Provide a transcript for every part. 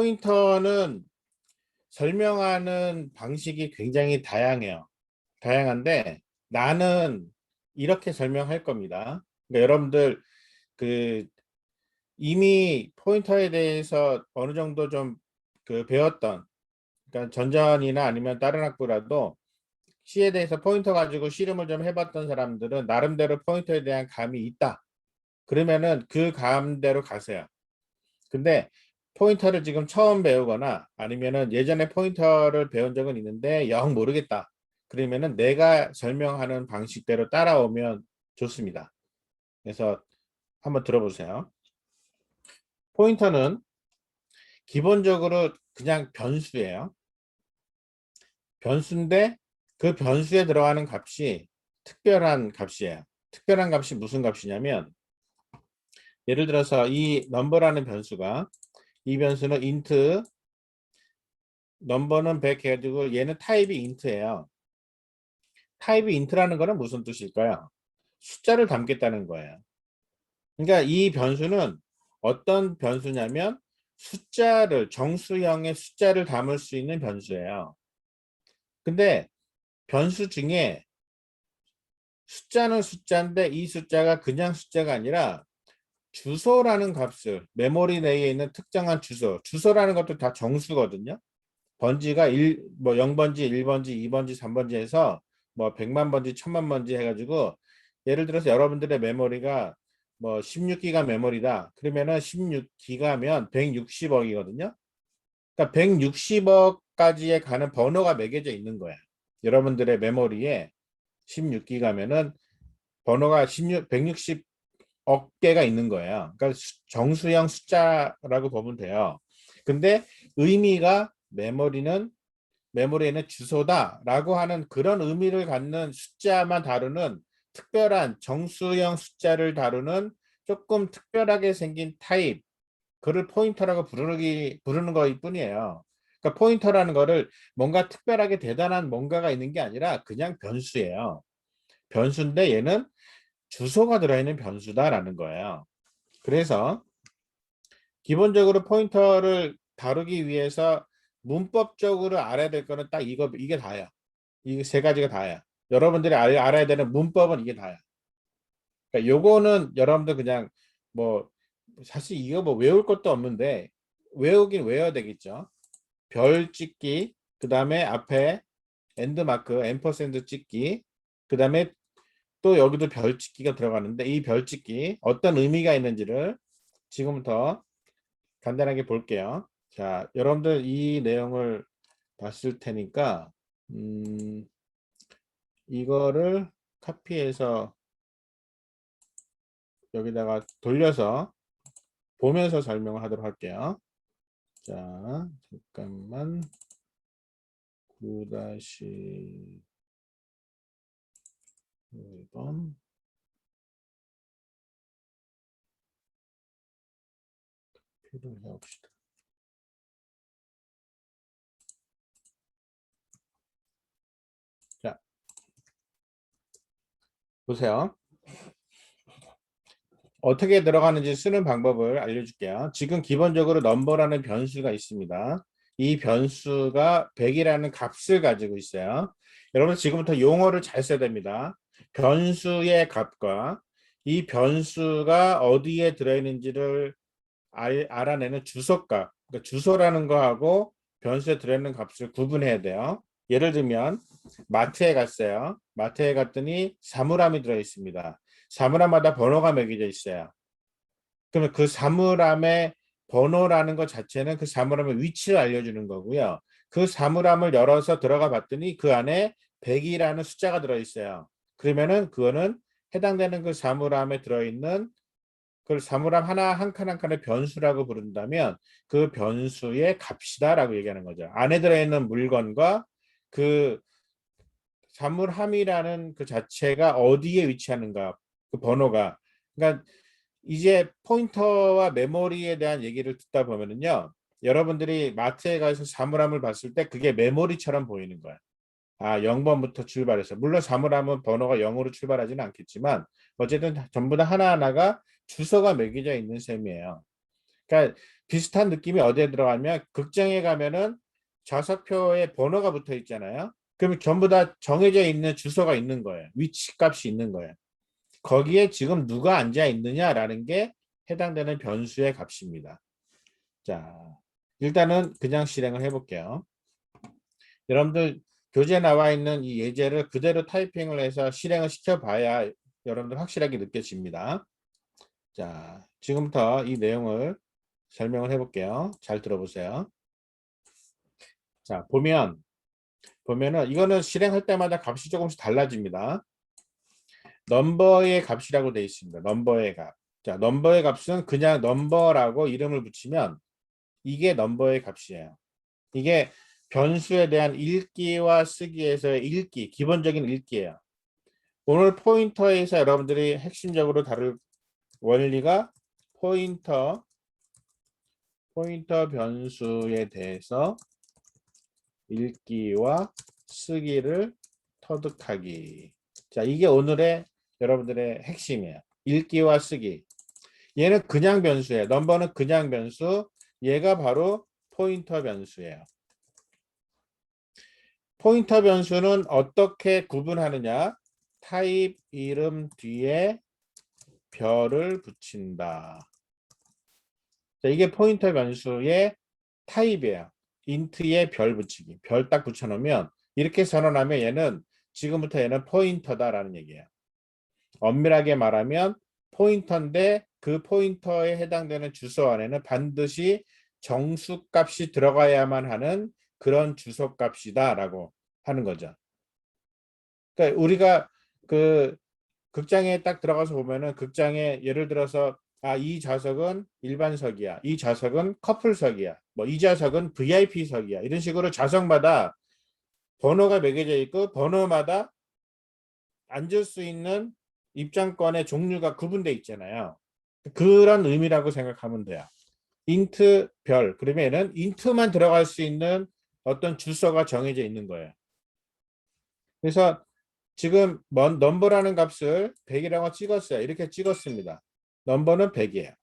포인터는 설명하는 방식이 굉장히 다양해요. 다양한데 나는 이렇게 설명할 겁니다. 그러니까 여러분들 그 이미 포인터에 대해서 어느 정도 좀 배웠던, 그러니까 전전이나 아니면 다른 학부라도 C에 대해서 포인터 가지고 씨름을 좀 해봤던 사람들은 나름대로 포인터에 대한 감이 있다. 그러면은 그 감대로 가세요. 근데 포인터를 지금 처음 배우거나 아니면은 예전에 포인터를 배운 적은 있는데 영 모르겠다. 그러면은 내가 설명하는 방식대로 따라오면 좋습니다. 그래서 한번 들어보세요. 포인터는 기본적으로 그냥 변수예요. 변수인데 그 변수에 들어가는 값이 특별한 값이에요. 특별한 값이 무슨 값이냐면 예를 들어서 이 넘버라는 변수가, 이 변수는 int 넘버는 100 해가지고 얘는 타입이 int예요. 타입이 int라는 거는 무슨 뜻일까요? 숫자를 담겠다는 거예요. 그러니까 이 변수는 어떤 변수냐면 숫자를, 정수형의 숫자를 담을 수 있는 변수예요. 근데 변수 중에 숫자는 숫자인데 이 숫자가 그냥 숫자가 아니라 주소라는 값을, 메모리 내에 있는 특정한 주소라는 것도 다 정수거든요. 번지가 0번지, 1번지, 2번지, 3번지 해서 뭐 100만 번지, 1000만 번지 해가지고 예를 들어서 여러분들의 메모리가 뭐 16기가 메모리다. 그러면은 16기가면 160억이거든요. 그러니까 160억까지에 가는 번호가 매겨져 있는 거야. 여러분들의 메모리에 16기가면은 번호가 160억 개가 있는 거예요. 그러니까 정수형 숫자라고 보면 돼요. 근데 의미가 메모리에는 주소다라고 하는 그런 의미를 갖는 숫자만 다루는 특별한 정수형 숫자를 다루는 조금 특별하게 생긴 타입, 그를 포인터라고 부르는 거일 뿐이에요. 그러니까 포인터라는 거를 뭔가 특별하게 대단한 뭔가가 있는 게 아니라 그냥 변수예요. 변수인데 얘는 주소가 들어있는 변수다라는 거예요. 그래서 기본적으로 포인터를 다루기 위해서 문법적으로 알아야 될 거는 딱 이게 다야. 이 세 가지가 다야. 여러분들이 알아야 되는 문법은 이게 다야. 그러니까 요거는 여러분들 그냥 뭐 사실 이거 뭐 외울 것도 없는데 외우긴 외워야 되겠죠. 별 찍기, 그 다음에 앞에 엔드마크, 앰퍼샌드 찍기, 그 다음에 또 여기도 별 찍기가 들어가는데 이 별 찍기 어떤 의미가 있는지를 지금부터 간단하게 볼게요. 자, 여러분들 이 내용을 봤을 테니까 이거를 카피해서 여기다가 돌려서 보면서 설명을 하도록 할게요. 자, 잠깐만 9-1번 표를 해봅시다. 자, 보세요. 어떻게 들어가는지 쓰는 방법을 알려줄게요. 지금 기본적으로 넘버라는 변수가 있습니다. 이 변수가 100이라는 값을 가지고 있어요. 여러분 지금부터 용어를 잘 써야 됩니다. 변수의 값과 이 변수가 어디에 들어있는지를 알아내는 주소값, 그러니까 주소라는 거하고 변수에 들어있는 값을 구분해야 돼요. 예를 들면 마트에 갔어요. 마트에 갔더니 사물함이 들어있습니다. 사물함마다 번호가 매겨져 있어요. 그러면 그 사물함의 번호라는 것 자체는 그 사물함의 위치를 알려주는 거고요. 그 사물함을 열어서 들어가 봤더니 그 안에 100이라는 숫자가 들어있어요. 그러면은 그거는 해당되는 그 사물함에 들어있는 그걸 사물함 하나 한 칸 한 칸의 변수라고 부른다면 그 변수의 값이다라고 얘기하는 거죠. 안에 들어있는 물건과 그 사물함이라는 그 자체가 어디에 위치하는가, 그 번호가. 그러니까 이제 포인터와 메모리에 대한 얘기를 듣다 보면은요, 여러분들이 마트에 가서 사물함을 봤을 때 그게 메모리처럼 보이는 거야. 아, 0번부터 출발해서. 물론 사물함은 번호가 0으로 출발하지는 않겠지만 어쨌든 전부 다 하나하나가 주소가 매겨져 있는 셈이에요. 그러니까 비슷한 느낌이 어디에 들어가면 극장에 가면은 좌석표에 번호가 붙어 있잖아요. 그러면 전부 다 정해져 있는 주소가 있는 거예요. 위치 값이 있는 거예요. 거기에 지금 누가 앉아 있느냐라는 게 해당되는 변수의 값입니다. 자, 일단은 그냥 실행을 해볼게요. 여러분들 교재에 나와 있는 이 예제를 그대로 타이핑을 해서 실행을 시켜봐야 여러분들 확실하게 느껴집니다. 자, 지금부터 이 내용을 설명을 해볼게요. 잘 들어보세요. 자, 보면은 이거는 실행할 때마다 값이 조금씩 달라집니다. 넘버의 값이라고 되어 있습니다. 넘버의 값. 자, 넘버의 값은 그냥 넘버라고 이름을 붙이면 이게 넘버의 값이에요. 이게 변수에 대한 읽기와 쓰기에서의 읽기, 기본적인 읽기예요. 오늘 포인터에서 여러분들이 핵심적으로 다룰 원리가 포인터 변수에 대해서 읽기와 쓰기를 터득하기. 자, 이게 오늘의 여러분들의 핵심이에요. 읽기와 쓰기. 얘는 그냥 변수예요. 넘버는 그냥 변수. 얘가 바로 포인터 변수예요. 포인터 변수는 어떻게 구분하느냐? 타입 이름 뒤에 별을 붙인다. 자, 이게 포인터 변수의 타입이에요. 인트에 별 붙이기. 별 딱 붙여놓으면 이렇게 선언하면 얘는 지금부터 얘는 포인터다라는 얘기예요. 엄밀하게 말하면 포인터인데 그 포인터에 해당되는 주소 안에는 반드시 정수값이 들어가야만 하는 그런 주소값이다라고 하는 거죠. 그러니까 우리가 그 극장에 딱 들어가서 보면은 극장에 예를 들어서 이 좌석은 일반석이야. 이 좌석은 커플석이야. 뭐 이 좌석은 VIP석이야. 이런 식으로 좌석마다 번호가 매겨져 있고 번호마다 앉을 수 있는 입장권의 종류가 구분돼 있잖아요. 그런 의미라고 생각하면 돼요. 인트 별. 그러면 얘는 인트만 들어갈 수 있는 어떤 주소가 정해져 있는 거예요. 그래서 지금 넘버라는 값을 100이라고 찍었어요. 이렇게 찍었습니다. 넘버는 100이에요.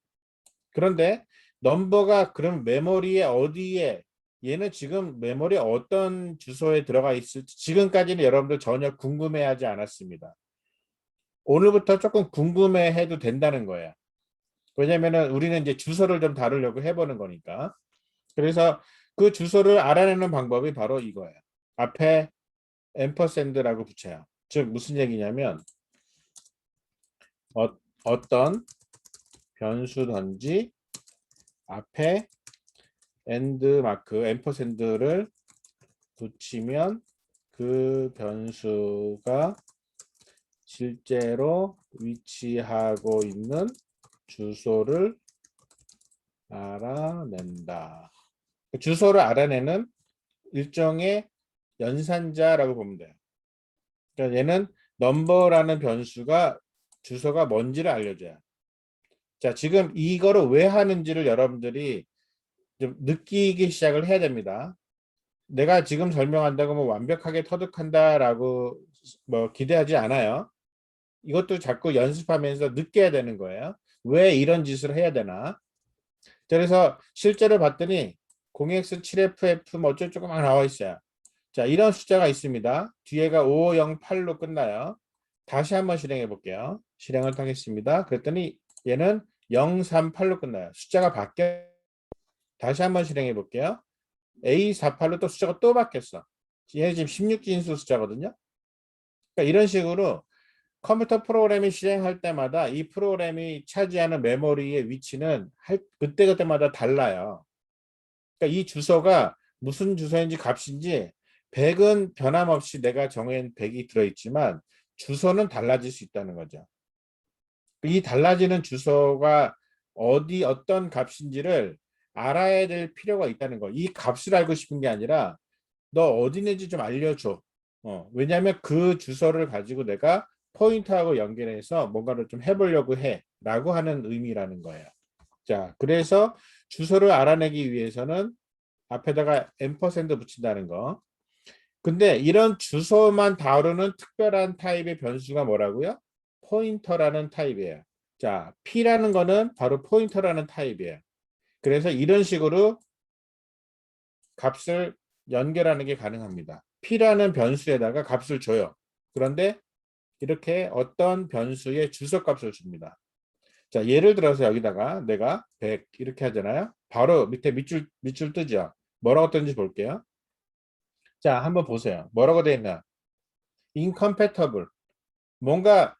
그런데 넘버가 그럼 메모리에 어디에 얘는 지금 메모리에 어떤 주소에 들어가 있을지 지금까지는 여러분들 전혀 궁금해하지 않았습니다. 오늘부터 조금 궁금해해도 된다는 거예요. 왜냐면은 우리는 이제 주소를 좀 다루려고 해보는 거니까. 그래서 그 주소를 알아내는 방법이 바로 이거예요. 앞에 앰퍼샌드라고 붙여요. 즉 무슨 얘기냐면 어떤 변수든지 앞에 엔드 마크 앰퍼샌드를 붙이면 그 변수가 실제로 위치하고 있는 주소를 알아낸다. 주소를 알아내는 일종의 연산자라고 보면 돼요. 그러니까 얘는 넘버라는 변수가 주소가 뭔지를 알려줘요. 자, 지금 이거를 왜 하는지를 여러분들이 좀 느끼기 시작을 해야 됩니다. 내가 지금 설명한다고 뭐 완벽하게 터득한다라고 뭐 기대하지 않아요. 이것도 자꾸 연습하면서 느껴야 되는 거예요. 왜 이런 짓을 해야 되나? 그래서 실제로 봤더니 0x7ff 뭐 어쩌고저쩌고 막 나와 있어요. 자, 이런 숫자가 있습니다. 뒤에가 5508로 끝나요. 다시 한번 실행해 볼게요. 실행을 하겠습니다. 그랬더니 얘는 038로 끝나요. 숫자가 바뀌어. 다시 한번 실행해 볼게요. A48로 또 숫자가 또 바뀌었어. 얘 지금 16진수 숫자거든요. 그러니까 이런 식으로 컴퓨터 프로그램이 실행할 때마다 이 프로그램이 차지하는 메모리의 위치는 그때그때마다 달라요. 그러니까 이 주소가 무슨 주소인지 값인지 100은 변함없이 내가 정한 100이 들어있지만 주소는 달라질 수 있다는 거죠. 이 달라지는 주소가 어떤 값인지를 알아야 될 필요가 있다는 거. 이 값을 알고 싶은 게 아니라 너 어디 있는지 좀 알려줘. 왜냐하면 그 주소를 가지고 내가 포인트하고 연결해서 뭔가를 좀 해보려고 해. 라고 하는 의미라는 거예요. 자, 그래서 주소를 알아내기 위해서는 앞에다가 앰퍼샌드 붙인다는 거. 근데 이런 주소만 다루는 특별한 타입의 변수가 뭐라고요? 포인터라는 타입이에요. 자, P라는 거는 바로 포인터라는 타입이에요. 그래서 이런 식으로 값을 연결하는 게 가능합니다. P라는 변수에다가 값을 줘요. 그런데 이렇게 어떤 변수의 주소값을 줍니다. 자, 예를 들어서 여기다가 내가 100 이렇게 하잖아요. 바로 밑에 밑줄 뜨죠. 뭐라고 뜨는지 볼게요. 자, 한번 보세요. 뭐라고 되어 있나? incompatible. 뭔가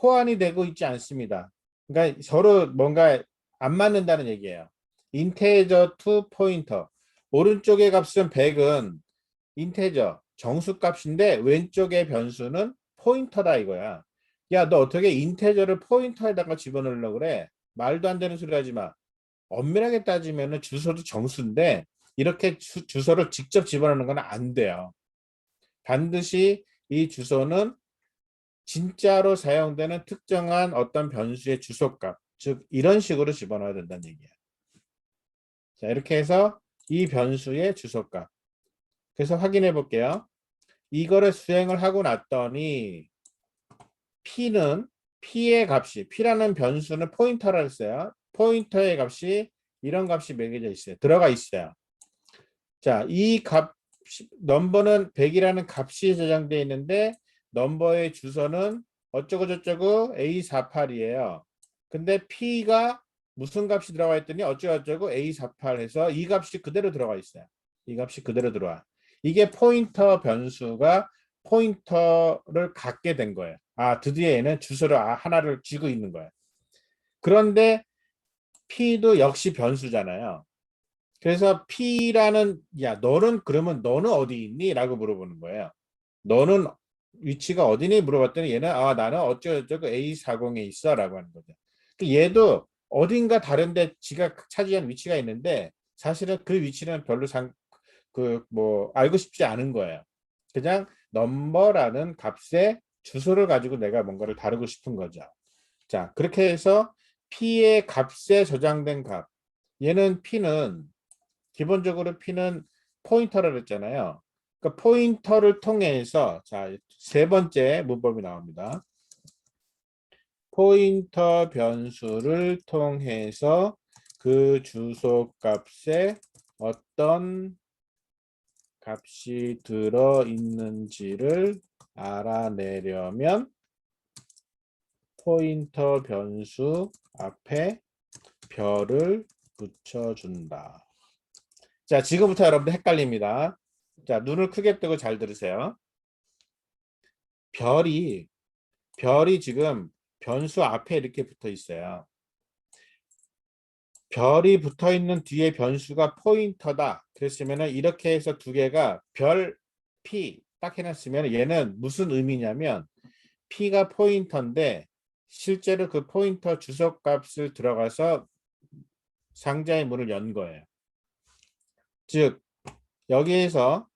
호환이 되고 있지 않습니다. 그러니까 서로 뭔가 안 맞는다는 얘기예요. integer to pointer. 오른쪽의 값은 100은 인테저 정수값인데 왼쪽의 변수는 포인터다 이거야. 야, 너 어떻게 인테저를 포인터에다가 집어넣으려고 그래? 말도 안 되는 소리 하지 마. 엄밀하게 따지면 주소도 정수인데 이렇게 주소를 직접 집어넣는 건 안 돼요. 반드시 이 주소는 진짜로 사용되는 특정한 어떤 변수의 주소값, 즉 이런 식으로 집어넣어야 된다는 얘기야. 자, 이렇게 해서 이 변수의 주소값. 그래서 확인해 볼게요. 이거를 수행을 하고 났더니 P의 값이 P라는 변수는 포인터라 했어요. 포인터의 값이 이런 값이 매겨져 있어요. 들어가 있어요. 자, 이 값 넘버는 100이라는 값이 저장되어 있는데 넘버의 주소는 어쩌고 저쩌고 A48이에요. 근데 P가 무슨 값이 들어가 있더니 어쩌고 A48 해서 이 값이 그대로 들어가 있어요. 이 값이 그대로 들어와. 이게 포인터 변수가 포인터를 갖게 된 거예요. 아, 드디어 얘는 주소를 하나를 쥐고 있는 거예요. 그런데 P도 역시 변수잖아요. 그래서 P라는 너는 그러면 너는 어디 있니? 라고 물어보는 거예요. 너는 위치가 어디니? 물어봤더니 얘는 나는 어쩌고저쩌고 A40에 있어 라고 하는 거죠. 얘도 어딘가 다른데 지가 차지한 위치가 있는데 사실은 그 위치는 별로 알고 싶지 않은 거예요. 그냥 넘버라는 값의 주소를 가지고 내가 뭔가를 다루고 싶은 거죠. 자, 그렇게 해서 P의 값에 저장된 값. 얘는 P는 기본적으로 P는 포인터라고 했잖아요. 그러니까 포인터를 통해서 자, 세 번째 문법이 나옵니다. 포인터 변수를 통해서 그 주소 값에 어떤 값이 들어 있는지를 알아내려면 포인터 변수 앞에 별을 붙여준다. 자, 지금부터 여러분들 헷갈립니다. 자, 눈을 크게 뜨고 잘 들으세요. 별이 지금 변수 앞에 이렇게 붙어 있어요. 별이 붙어 있는 뒤에 변수가 포인터다. 그랬으면 이렇게 해서 두 개가 별 P 딱 해놨으면 얘는 무슨 의미냐면 P가 포인터인데 실제로 그 포인터 주소 값을 들어가서 상자의 문을 연 거예요. 즉 여기에서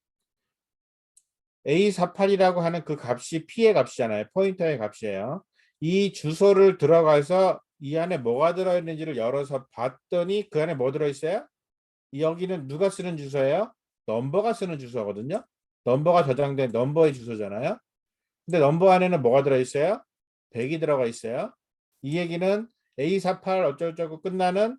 A48이라고 하는 그 값이 P의 값이잖아요. 포인터의 값이에요. 이 주소를 들어가서 이 안에 뭐가 들어있는지를 열어서 봤더니 그 안에 뭐 들어있어요? 여기는 누가 쓰는 주소예요? 넘버가 쓰는 주소거든요. 넘버가 저장된 넘버의 주소잖아요. 근데 넘버 안에는 뭐가 들어있어요? 100이 들어가 있어요. 이 얘기는 A48 어쩌고저쩌고 끝나는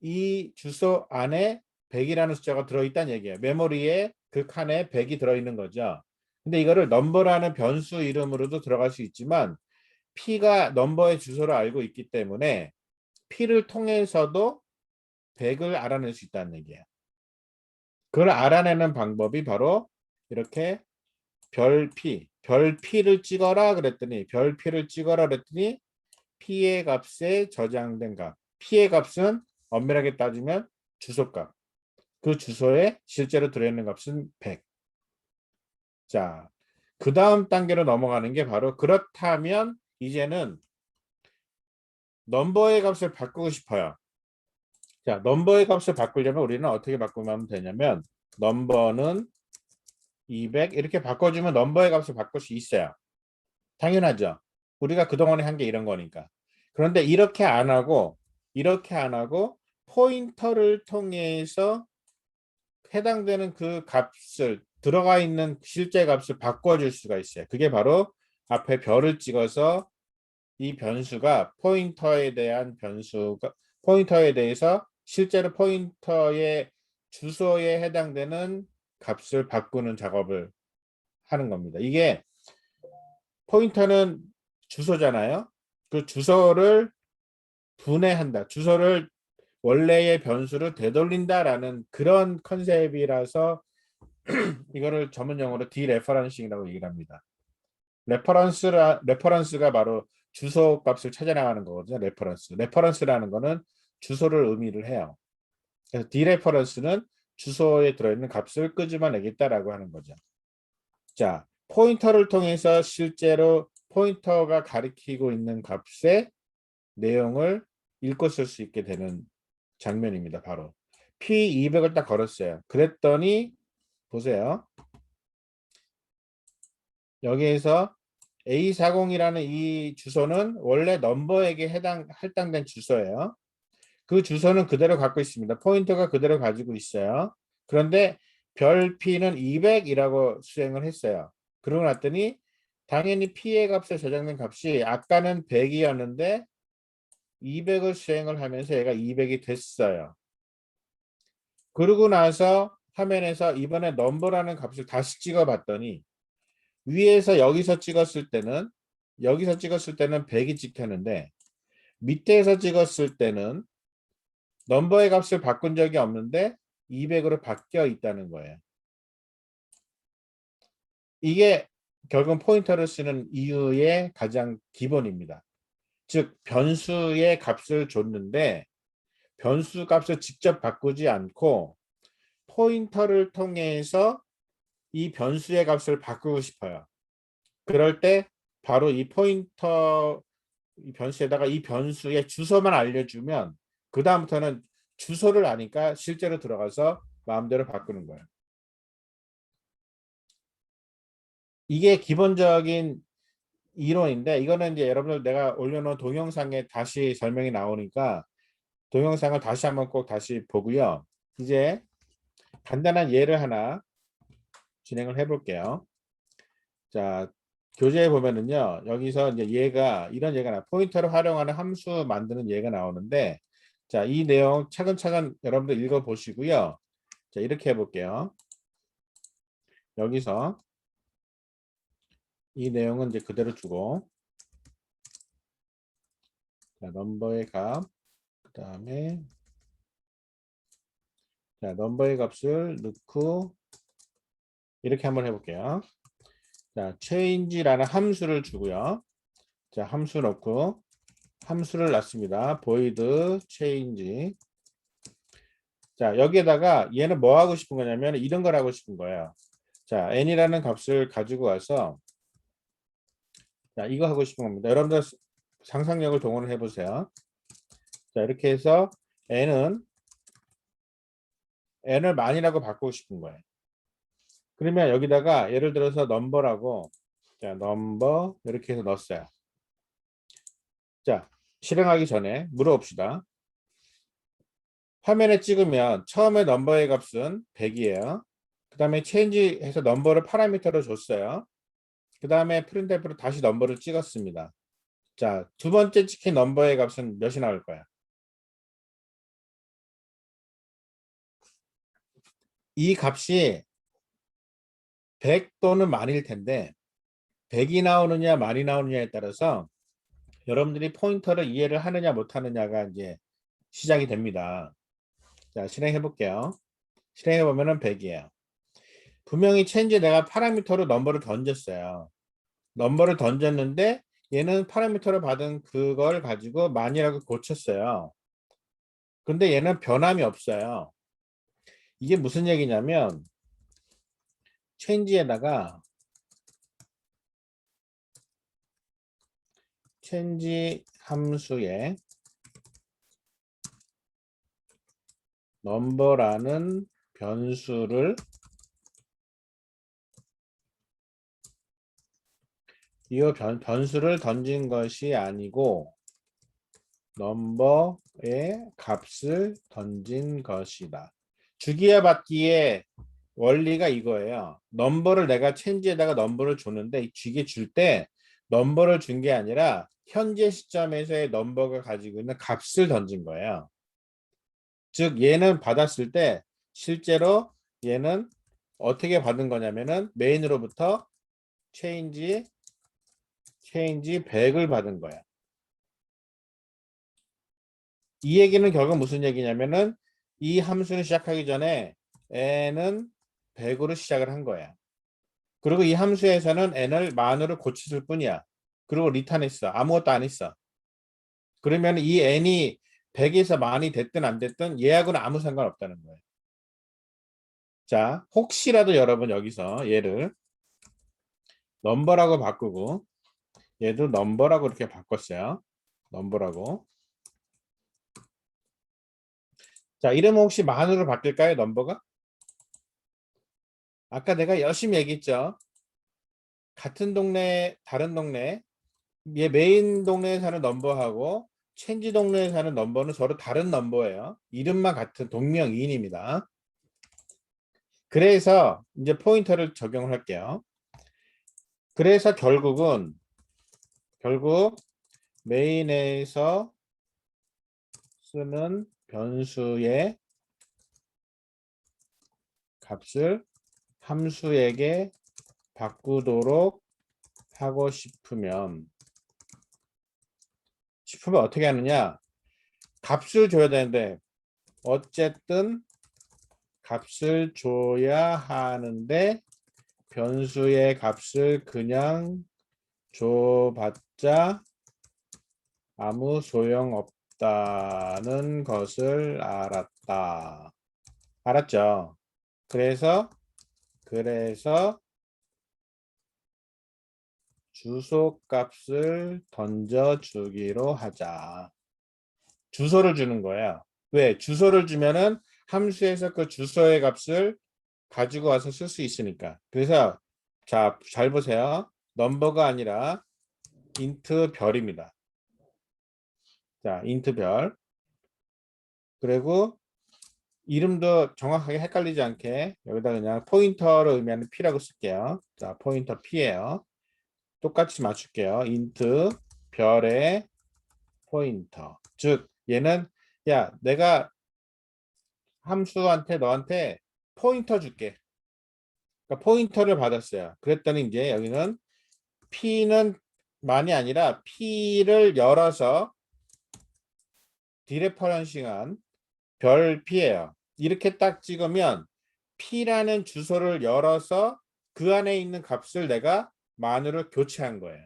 이 주소 안에 100이라는 숫자가 들어있다는 얘기예요. 메모리에 그 칸에 100이 들어있는 거죠. 근데 이거를 넘버라는 변수 이름으로도 들어갈 수 있지만 P가 넘버의 주소를 알고 있기 때문에 P를 통해서도 100을 알아낼 수 있다는 얘기예요. 그걸 알아내는 방법이 바로 이렇게 별 P를 찍어라 그랬더니 별 P를 찍어라 그랬더니 P의 값에 저장된 값. P의 값은 엄밀하게 따지면 주소값. 그 주소에 실제로 들어있는 값은 100. 자, 그 다음 단계로 넘어가는 게 바로 그렇다면 이제는 넘버의 값을 바꾸고 싶어요. 자, 넘버의 값을 바꾸려면 우리는 어떻게 바꾸면 되냐면 넘버는 200 이렇게 바꿔주면 넘버의 값을 바꿀 수 있어요. 당연하죠. 우리가 그동안에 한 게 이런 거니까. 그런데 이렇게 안 하고 포인터를 통해서 해당되는 그 값을 들어가 있는 실제 값을 바꿔줄 수가 있어요. 그게 바로 앞에 별을 찍어서 이 변수가 포인터에 대해서 실제로 포인터의 주소에 해당되는 값을 바꾸는 작업을 하는 겁니다. 이게 포인터는 주소잖아요. 그 주소를 분해한다. 주소를 원래의 변수로 되돌린다라는 그런 컨셉이라서 이거를 전문 용어로 디레퍼런싱이라고 얘기를 합니다. 레퍼런스가 바로 주소 값을 찾아 나가는 거거든요. 레퍼런스라는 거는 주소를 의미를 해요. 그래서 디레퍼런스는 주소에 들어있는 값을 끄집어내겠다라고 하는 거죠. 자, 포인터를 통해서 실제로 포인터가 가리키고 있는 값의 내용을 읽고 쓸 수 있게 되는 장면입니다. 바로 P200을 딱 걸었어요. 그랬더니 보세요. 여기에서 A40이라는 이 주소는 원래 넘버에게 할당된 주소예요. 그 주소는 그대로 갖고 있습니다. 포인터가 그대로 가지고 있어요. 그런데 별 P는 200이라고 수행을 했어요. 그러고 났더니 당연히 P의 값에 저장된 값이 아까는 100이었는데 200을 수행을 하면서 얘가 200이 됐어요. 그러고 나서 화면에서 이번에 넘버라는 값을 다시 찍어 봤더니 위에서 여기서 찍었을 때는 100이 찍혔는데 밑에서 찍었을 때는 넘버의 값을 바꾼 적이 없는데 200으로 바뀌어 있다는 거예요. 이게 결국 포인터를 쓰는 이유의 가장 기본입니다. 즉 변수의 값을 줬는데 변수 값을 직접 바꾸지 않고 포인터를 통해서 이 변수의 값을 바꾸고 싶어요. 그럴 때 바로 이 포인터 이 변수에다가 이 변수의 주소만 알려주면 그 다음부터는 주소를 아니까 실제로 들어가서 마음대로 바꾸는 거예요. 이게 기본적인 이론인데 이거는 이제 여러분들 내가 올려놓은 동영상에 다시 설명이 나오니까 동영상을 다시 한번 꼭 다시 보고요. 이제 간단한 예를 하나 진행을 해볼게요. 자, 교재에 보면은요, 여기서 이제 이런 예가 포인터를 활용하는 함수 만드는 예가 나오는데, 자, 이 내용 차근차근 여러분들 읽어보시고요. 자, 이렇게 해볼게요. 여기서 이 내용은 이제 그대로 주고, 자, 넘버의 값, 그 다음에, 자, 넘버의 값을 넣고, 이렇게 한번 해볼게요. 자, change라는 함수를 주고요. 자, 함수 넣고, 함수를 놨습니다. void change. 자, 여기에다가 얘는 뭐 하고 싶은 거냐면 이런 걸 하고 싶은 거예요. 자, n이라는 값을 가지고 와서 자, 이거 하고 싶은 겁니다. 여러분들 상상력을 동원을 해보세요. 자, 이렇게 해서 n을 만이라고 바꾸고 싶은 거예요. 그러면 여기다가 예를 들어서 넘버라고 자, 넘버 이렇게 해서 넣었어요. 자, 실행하기 전에 물어봅시다. 화면에 찍으면 처음에 넘버의 값은 100이에요. 그 다음에 change 해서 넘버를 파라미터로 줬어요. 그 다음에 프린트프로 다시 넘버를 찍었습니다. 자, 두 번째 찍힌 넘버의 값은 몇이 나올 거야? 이 값이 100 또는 만일 텐데 100이 나오느냐 만이 나오느냐에 따라서 여러분들이 포인터를 이해를 하느냐 못하느냐가 이제 시작이 됩니다. 자, 실행해 볼게요. 실행해 보면은 100이에요. 분명히 체인지 내가 파라미터로 넘버를 던졌어요. 넘버를 던졌는데 얘는 파라미터로 받은 그걸 가지고 만이라고 고쳤어요. 근데 얘는 변함이 없어요. 이게 무슨 얘기냐면 change에다가 change 함수에 number라는 변수를 이 변수를 던진 것이 아니고 넘버의 값을 던진 것이다. 주기와 받기의 원리가 이거예요. 넘버를 내가 체인지에다가 넘버를 줬는데 이게 줄 때 넘버를 준 게 아니라 현재 시점에서의 넘버가 가지고 있는 값을 던진 거예요. 즉 얘는 받았을 때 실제로 얘는 어떻게 받은 거냐면은 메인으로부터 체인지 100을 받은 거야. 이 얘기는 결국 무슨 얘기냐면은 이 함수는 시작하기 전에 n은 100으로 시작을 한 거야. 그리고 이 함수에서는 n을 만으로 고쳤을 뿐이야. 그리고 리턴했어. 아무것도 안 했어. 그러면 이 n이 100에서 만이 됐든 안 됐든 얘하고는 아무 상관없다는 거예요. 자, 혹시라도 여러분 여기서 얘를 넘버라고 바꾸고 얘도 넘버라고 이렇게 바꿨어요. 넘버라고. 자, 이러면 혹시 만으로 바뀔까요? 넘버가? 아까 내가 열심히 얘기했죠. 같은 동네, 다른 동네, 얘 메인 동네에 사는 넘버하고 체인지 동네에 사는 넘버는 서로 다른 넘버예요. 이름만 같은 동명이인입니다. 그래서 이제 포인터를 적용을 할게요. 그래서 결국 메인에서 쓰는 변수의 값을 함수에게 바꾸도록 하고 싶으면 어떻게 하느냐? 값을 줘야 되는데 어쨌든 값을 줘야 하는데 변수의 값을 그냥 줘봤자 아무 소용없다는 것을 알았다. 알았죠? 그래서 주소값을 던져주기로 하자. 주소를 주는 거예요. 왜? 주소를 주면은 함수에서 그 주소의 값을 가지고 와서 쓸 수 있으니까. 그래서 자, 잘 보세요. 넘버가 아니라 인트 별입니다. 자, 인트 별. 그리고 이름도 정확하게 헷갈리지 않게 여기다 그냥 포인터를 의미하는 P라고 쓸게요. 자, 포인터 P예요. 똑같이 맞출게요. 인트 별의 포인터. 즉 얘는 야 내가 함수한테 너한테 포인터 줄게. 그러니까 포인터를 받았어요. 그랬더니 이제 여기는 P는 만이 아니라 P를 열어서 디레퍼런싱한 별 P예요. 이렇게 딱 찍으면 P라는 주소를 열어서 그 안에 있는 값을 내가 만으로 교체한 거예요.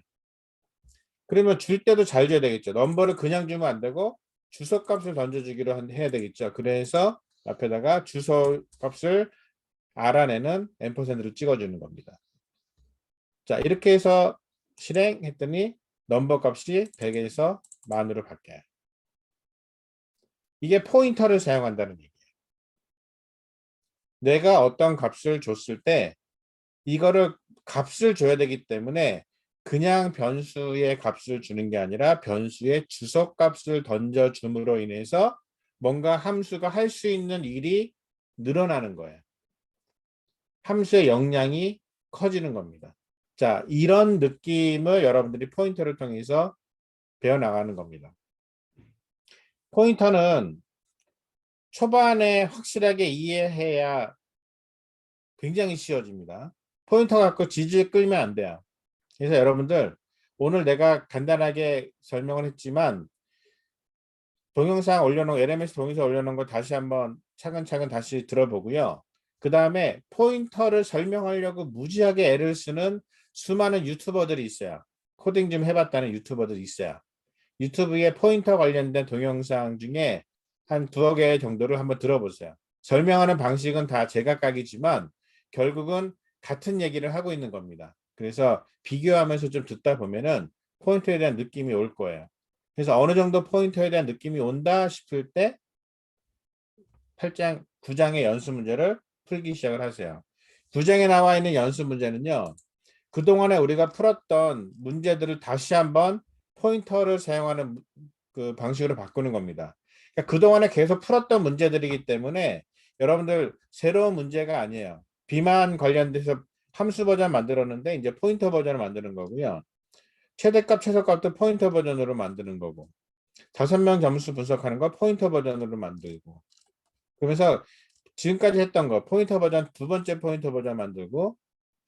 그러면 줄 때도 잘 줘야 되겠죠. 넘버를 그냥 주면 안 되고 주소 값을 던져주기로 해야 되겠죠. 그래서 앞에다가 주소 값을 알아내는 앰퍼센드를 찍어주는 겁니다. 자, 이렇게 해서 실행했더니 넘버 값이 100에서 만으로 바뀌어요. 이게 포인터를 사용한다는 얘기예요. 내가 어떤 값을 줬을 때 이거를 값을 줘야 되기 때문에 그냥 변수의 값을 주는 게 아니라 변수의 주소 값을 던져줌으로 인해서 뭔가 함수가 할 수 있는 일이 늘어나는 거예요. 함수의 역량이 커지는 겁니다. 자, 이런 느낌을 여러분들이 포인터를 통해서 배워나가는 겁니다. 포인터는 초반에 확실하게 이해해야 굉장히 쉬워집니다. 포인터 갖고 지지에 끌면 안 돼요. 그래서 여러분들 오늘 내가 간단하게 설명을 했지만 동영상 올려놓은 LMS 동영상 올려놓은 거 다시 한번 차근차근 다시 들어보고요. 그 다음에 포인터를 설명하려고 무지하게 애를 쓰는 수많은 유튜버들이 있어요. 코딩 좀 해봤다는 유튜버들이 있어요. 유튜브에 포인터 관련된 동영상 중에 한 2개 정도를 한번 들어보세요. 설명하는 방식은 다 제각각이지만 결국은 같은 얘기를 하고 있는 겁니다. 그래서 비교하면서 좀 듣다 보면은 포인터에 대한 느낌이 올 거예요. 그래서 어느 정도 포인터에 대한 느낌이 온다 싶을 때 8장, 9장의 연습 문제를 풀기 시작을 하세요. 9장에 나와 있는 연습 문제는요. 그동안에 우리가 풀었던 문제들을 다시 한번 포인터를 사용하는 그 방식으로 바꾸는 겁니다. 그러니까 그동안에 계속 풀었던 문제들이기 때문에 여러분들 새로운 문제가 아니에요. 비만 관련돼서 함수 버전 만들었는데 이제 포인터 버전을 만드는 거고요. 최대값, 최소값도 포인터 버전으로 만드는 거고 5명 점수 분석하는 거 포인터 버전으로 만들고 그러면서 지금까지 했던 거 포인터 버전 두 번째 포인터 버전 만들고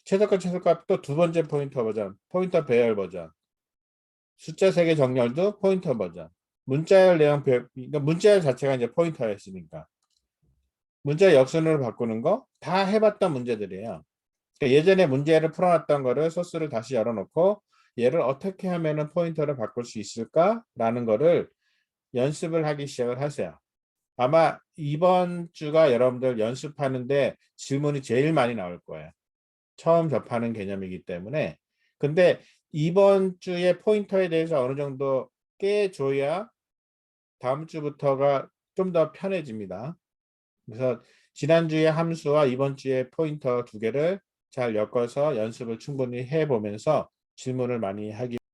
최저값 또 두 번째 포인터 버전 포인터 배열 버전 숫자 세 개 정렬도 포인터 버전 문자열 내용 그러니까 문자열 자체가 이제 포인터였으니까 문자 역순으로 바꾸는 거 다 해봤던 문제들이에요. 그러니까 예전에 문제를 풀어놨던 거를 소스를 다시 열어놓고 얘를 어떻게 하면은 포인터를 바꿀 수 있을까라는 거를 연습을 하기 시작을 하세요. 아마 이번 주가 여러분들 연습하는데 질문이 제일 많이 나올 거예요. 처음 접하는 개념이기 때문에. 근데 이번 주에 포인터에 대해서 어느 정도 깨줘야 다음 주부터가 좀 더 편해집니다. 그래서 지난주에 함수와 이번 주에 포인터 두 개를 잘 엮어서 연습을 충분히 해보면서 질문을 많이 하기